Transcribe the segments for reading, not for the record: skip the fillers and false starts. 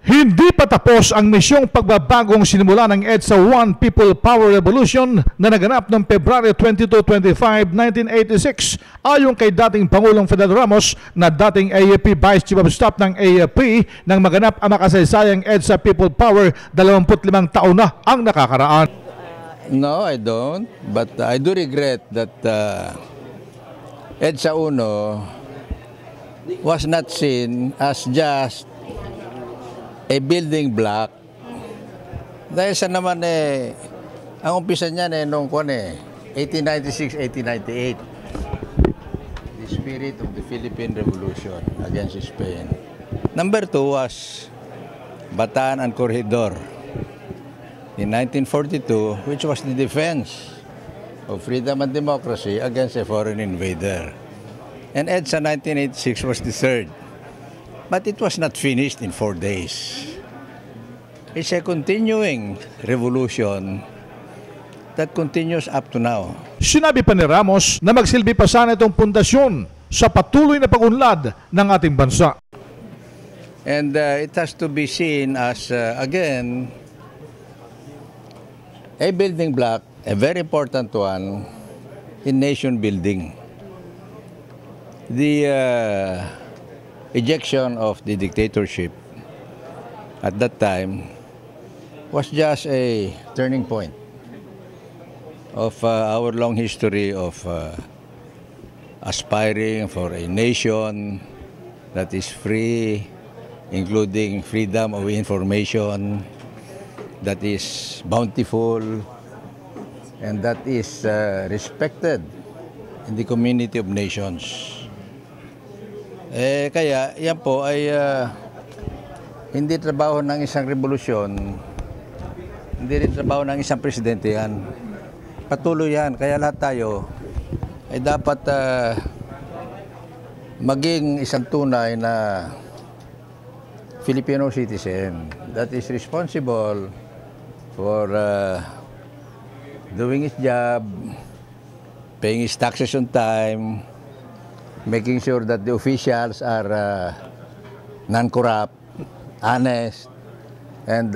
Hindi pa tapos ang misyong pagbabagong sinimula ng EDSA One People Power Revolution na naganap noong February 22-25, 1986 ayon kay dating Pangulong Fidel Ramos na dating AFP Vice Chief of Staff ng AFP nang maganap ang makasaysayang EDSA People Power 25 taon na ang nakakaraan. No, I don't. But I do regret that EDSA Uno was not seen as just a building block. Dahil sa naman ang umpisa niyan noong 1896, 1898. The spirit of the Philippine Revolution against Spain. Number 2 was Bataan and Corregidor in 1942, which was the defense of freedom and democracy against a foreign invader. And EDSA 1986 was the third. But it was not finished in 4 days. It's a continuing revolution that continues up to now. Sinabi pa ni Ramos na magsilbi pa sana itong pundasyon sa patuloy na pag-unlad ng ating bansa. And it has to be seen as, again, a building block, a very important one, in nation building. The ejection of the dictatorship at that time was just a turning point of our long history of aspiring for a nation that is free, including freedom of information, that is bountiful, and that is respected in the community of nations. Kaya yan po ay hindi trabaho ng isang revolusyon, hindi rin trabaho ng isang presidente yan. Patuloy yan. Kaya lahat tayo ay dapat maging isang tunay na Filipino citizen that is responsible for doing his job, paying his taxes on time, making sure that the officials are non-corrupt, honest, and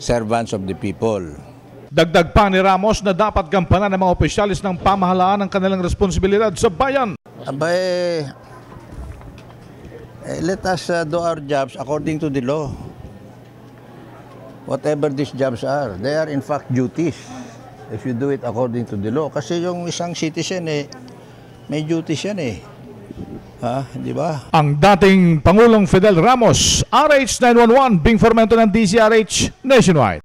servants of the people. Dagdag pa ni Ramos na dapat gampanan ng mga opisyalis ng pamahalaan ang kanilang responsibilidad sa bayan. Abay, let us do our jobs according to the law. Whatever these jobs are, they are in fact duties if you do it according to the law. Kasi yung isang citizen may duties yan di ba? Ang dating Pangulong Fidel Ramos, RH 911, Bing Formento ng DZRH Nationwide.